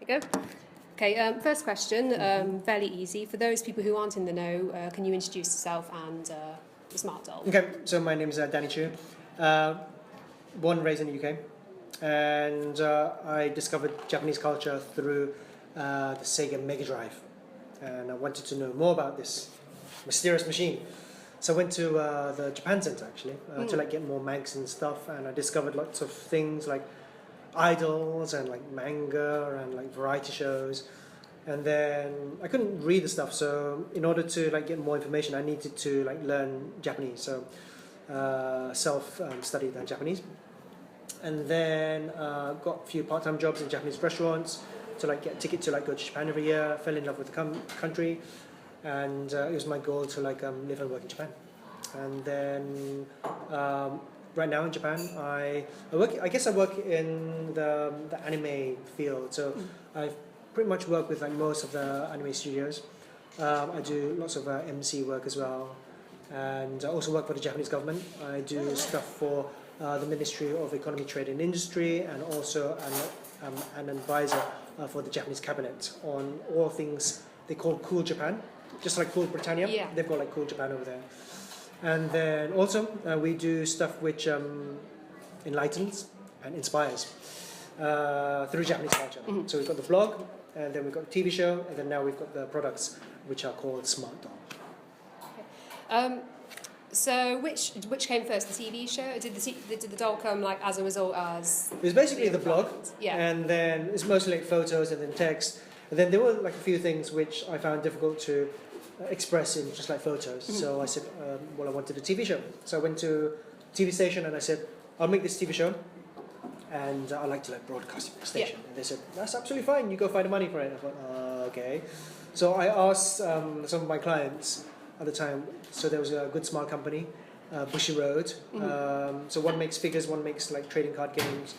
There we go. Okay, first question, fairly easy. For those people who aren't in the know, can you introduce yourself and the Smart Doll? Okay, so my name is Danny Choo, born and raised in the UK, and I discovered Japanese culture through the Sega Mega Drive, and I wanted to know more about this mysterious machine. So I went to the Japan Center actually to like get more mags and stuff, and I discovered lots of things like idols and like manga and like variety shows. And then I couldn't read the stuff, so in order to like get more information, I needed to like learn Japanese. So self-studied Japanese, and then got a few part-time jobs in Japanese restaurants to like get a ticket to like go to Japan every year. Fell in love with the country, and it was my goal to like live and work in Japan. And then right now in Japan, I work. I guess I work in the anime field. So I've pretty much work with like most of the anime studios. I do lots of MC work as well, and I also work for the Japanese government. I do stuff for the Ministry of Economy, Trade and Industry, and also an advisor for the Japanese cabinet on all things they call Cool Japan, just like Cool Britannia. Yeah. They've got like Cool Japan over there. And then also we do stuff which enlightens and inspires through Japanese culture. So we've got the blog, and then we've got the TV show, and then now we've got the products which are called Smart Doll. Okay. So which came first, the TV show? Did the doll come like as a result as? It was basically the blog, yeah, and then it's mostly like photos and then text. And then there were like a few things which I found difficult to express in just like photos. So I said, well, I wanted a TV show. So I went to a TV station and I said, I'll make this TV show, and I like to like broadcast it to the station. And they said, that's absolutely fine, you go find the money for it. I thought, okay. So I asked some of my clients at the time, so there was a good smart company, Bushy Road. So one makes figures, one makes like trading card games.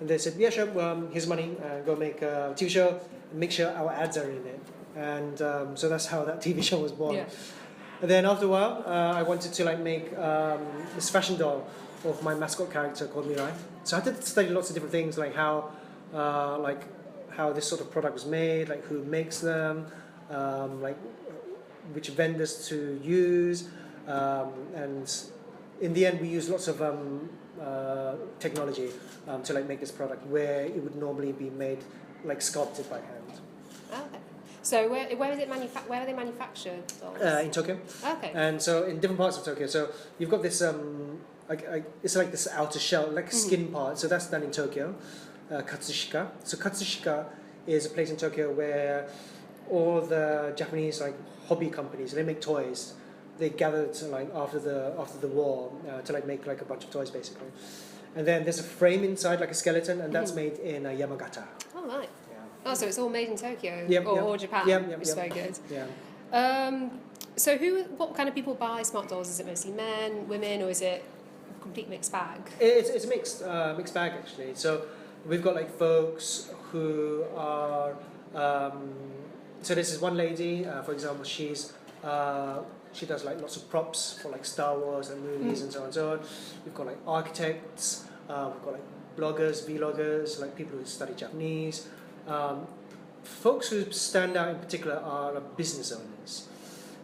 And they said, yeah, sure, here's money, go make a TV show, and make sure our ads are in it. And so that's how that TV show was born. Yeah. And then after a while, I wanted to like make this fashion doll of my mascot character called Mirai. So I had to study lots of different things, like how this sort of product was made, like who makes them, like which vendors to use, and in the end we use lots of technology to like make this product where it would normally be made like sculpted by hand. Okay. So where is it where are they manufactured? In Tokyo. Okay. And so in different parts of Tokyo. So you've got this it's like this outer shell, like skin part. So that's done in Tokyo, Katsushika. So Katsushika is a place in Tokyo where all the Japanese like hobby companies, they make toys. They gathered like after the war to like make like a bunch of toys basically. And then there's a frame inside, like a skeleton, and that's made in Yamagata. Oh right. Yeah. Oh, so it's all made in Tokyo or Japan. It's very good. Yeah. So what kind of people buy smart dolls? Is it mostly men, women, or is it a complete mixed bag? It's a mixed bag actually. So we've got like folks who are. So this is one lady, for example. She does like lots of props for like Star Wars and movies and so on and so on. We've got like architects. We've got like bloggers, vloggers, like people who study Japanese. Folks who stand out in particular are like business owners.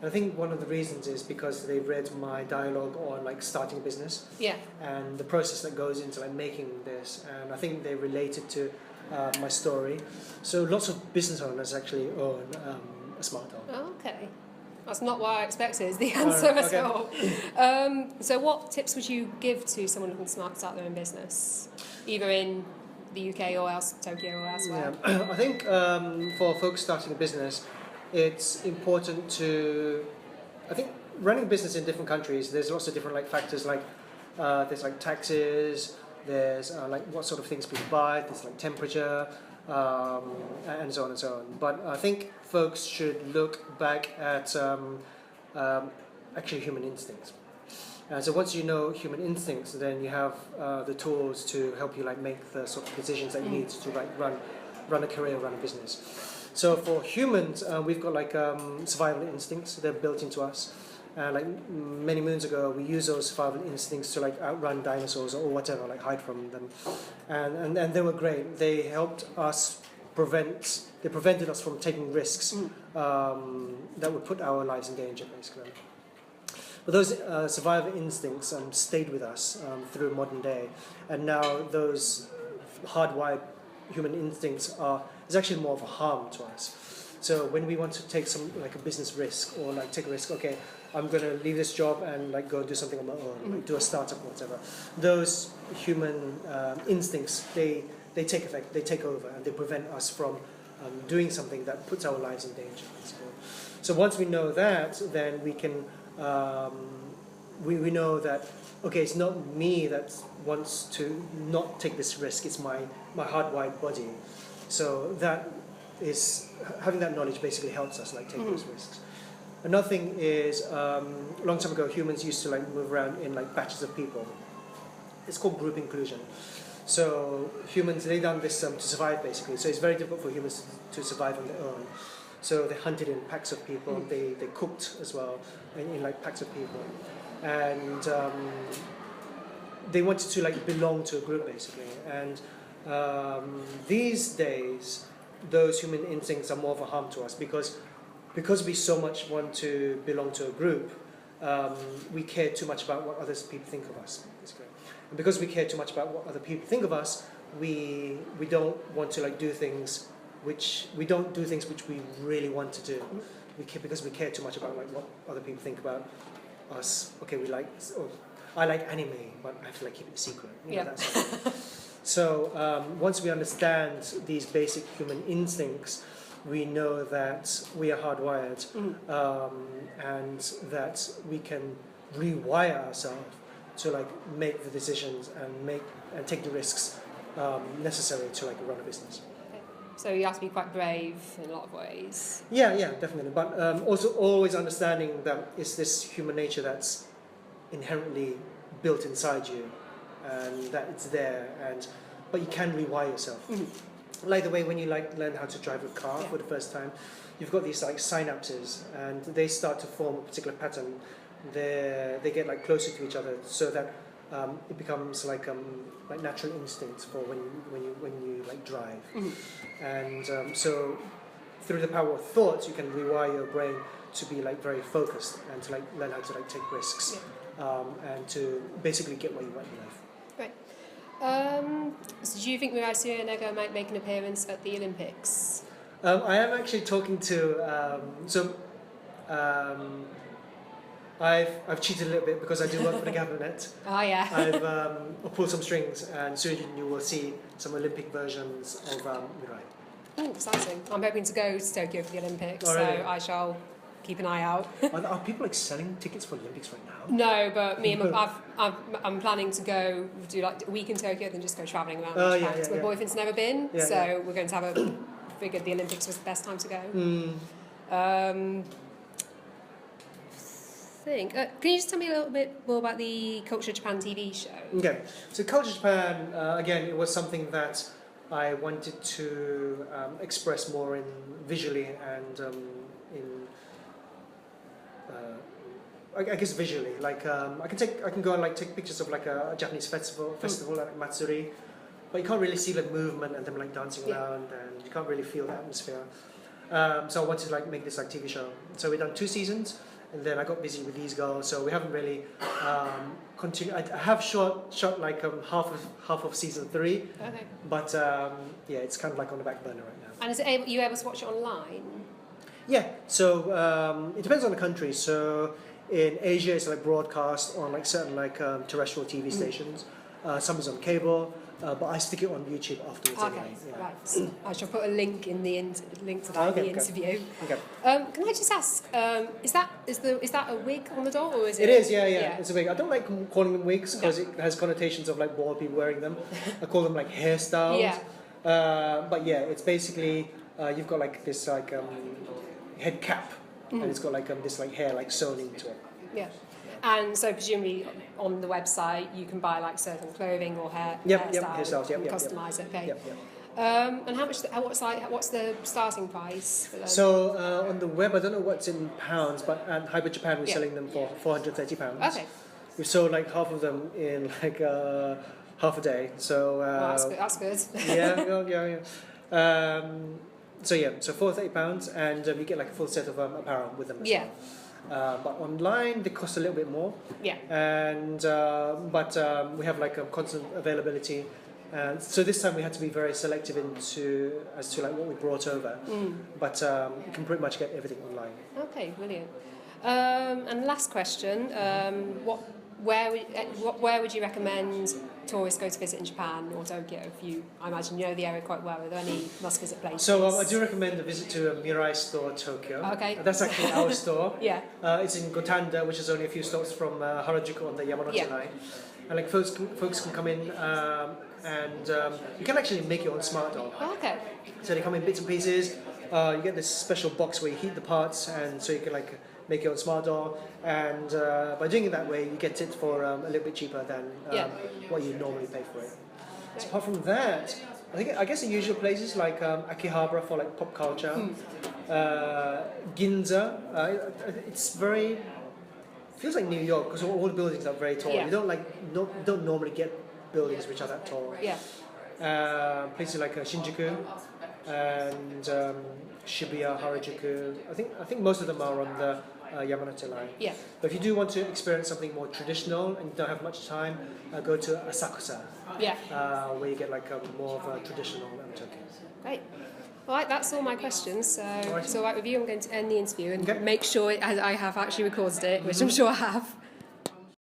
And I think one of the reasons is because they read my dialogue on like starting a business. Yeah. And the process that goes into like making this, and I think they related to my story. So lots of business owners actually own a smart doll. Oh, okay. That's not what I expected is the answer at all. So what tips would you give to someone looking to start their own business, either in the UK or Tokyo or elsewhere? Yeah. I think for folks starting a business, it's important to, I think running a business in different countries, there's lots of different like factors, like there's like taxes, there's like what sort of things people buy, there's like temperature, and so on and so on. But I think folks should look back at actually human instincts. So once you know human instincts, then you have the tools to help you like make the sort of decisions that you need to like run a career, run a business. So for humans, we've got like survival instincts. They're built into us. Like many moons ago, we used those survival instincts to like outrun dinosaurs or whatever, like hide from them, and they were great. They helped us prevented us from taking risks that would put our lives in danger, basically. But those survival instincts stayed with us through modern day, and now those hardwired human instincts is actually more of a harm to us. So when we want to take a business risk or take a risk, okay, I'm going to leave this job and go and do something on my own, do a startup or whatever. Those human instincts, they take effect, they take over, and they prevent us from doing something that puts our lives in danger. So once we know that, then we can we know that, okay, it's not me that wants to not take this risk, it's my hardwired body. So that is, having that knowledge basically helps us take those risks. Another thing is, a long time ago, humans used to move around in batches of people. It's called group inclusion. So humans, they done this to survive, basically. So it's very difficult for humans to survive on their own. So they hunted in packs of people. They cooked as well in packs of people, and they wanted to belong to a group, basically. And these days, those human instincts are more of a harm to us because we so much want to belong to a group. We care too much about what other people think of us, basically. And because we care too much about what other people think of us, we don't want to do things which we really want to do. Because we care too much about what other people think about us. Okay, I like anime, but I have to keep it secret. That sort of thing. So once we understand these basic human instincts, we know that we are hardwired, and that we can rewire ourselves to make the decisions and take the risks necessary to run a business. So you have to be quite brave in a lot of ways. Yeah, definitely. But also always understanding that it's this human nature that's inherently built inside you, and that it's there, but you can rewire yourself. Like the way when you learn how to drive a car for the first time, you've got these synapses, and they start to form a particular pattern. They get closer to each other, so that it becomes natural instinct for when you drive. And so through the power of thought, you can rewire your brain to be very focused and to learn how to take risks, and to basically get what you want in life. Right. So do you think Mirai Suryanaga might make an appearance at the Olympics? I am actually talking to I've cheated a little bit because I do work for the government. Oh yeah. I've pulled some strings, and soon you will see some Olympic versions of Mirai. Oh, exciting! I'm hoping to go to Tokyo for the Olympics, really? So I shall keep an eye out. Are people selling tickets for the Olympics right now? No, but I'm planning to go do a week in Tokyo, then just go travelling around Japan. My boyfriend's never been, so we're going to have figured the Olympics was the best time to go. Can you just tell me a little bit more about the Culture Japan TV show? Okay, so Culture Japan, again, it was something that I wanted to express more visually and I guess visually. I can go and take pictures of a Japanese festival like Matsuri, but you can't really see the movement and them dancing around, and you can't really feel the atmosphere. So I wanted to make this TV show. So we've done 2 seasons. And then I got busy with these girls, so we haven't really continued. I have shot half of season 3, okay. But it's kind of on the back burner right now. And is you able to watch it online? Yeah, so it depends on the country. So in Asia, it's broadcast on certain terrestrial TV stations. Some is on cable. But I stick it on YouTube afterwards. Okay, anyway. right. I shall put a link in the link to the interview. Okay. Can I just ask? Is that a wig on the doll, or is it? It is, yeah. It's a wig. I don't like calling them wigs because it has connotations of bald people wearing them. I call them hairstyles. Yeah. But yeah, it's basically you've got this head cap, and it's got this hair sewn into it. Yeah. And so presumably on the website you can buy certain clothing or hairstyles, and customise it. Okay. Yep. And what's the starting price for those? So on the web, I don't know what's in pounds, but at Hybrid Japan we're selling them for £430. Okay. We've sold half of them in half a day. So that's good. yeah. So yeah, so for £30, and you get like a full set of apparel with them as Yeah. well. But online they cost a little bit more. Yeah. And but we have like a constant availability. And so this time we had to be very selective as to like what we brought over. But you can pretty much get everything online. Okay, brilliant. And last question, where would you recommend tourists go to visit in Japan or Tokyo? I imagine you know the area quite well. Are there any must-visit places? So I do recommend a visit to Mirai Store Tokyo. Okay. That's actually our store. Yeah. It's in Gotanda, which is only a few stops from Harajuku on the Yamanote line. And like folks can come in and you can actually make your own smart doll. Oh, okay. So they come in bits and pieces. You get this special box where you heat the parts, and so you can like make your own smart doll. And by doing it that way, you get it for a little bit cheaper than what you normally pay for it. So apart from that, I guess the usual places like Akihabara for like pop culture, Ginza. It's very feels like New York because all the buildings are very tall. Yeah. You don't normally get buildings which are that tall. Yeah. Places like Shinjuku and Shibuya, Harajuku. I think most of them are on the Yamanote line. Yeah. But if you do want to experience something more traditional and you don't have much time, go to Asakusa. Yeah. Where you get like more of a traditional Tokyo. Great. All right, that's all my questions. So if it's all right with you, I'm going to end the interview and Okay. make sure I have actually recorded it, which I'm sure I have.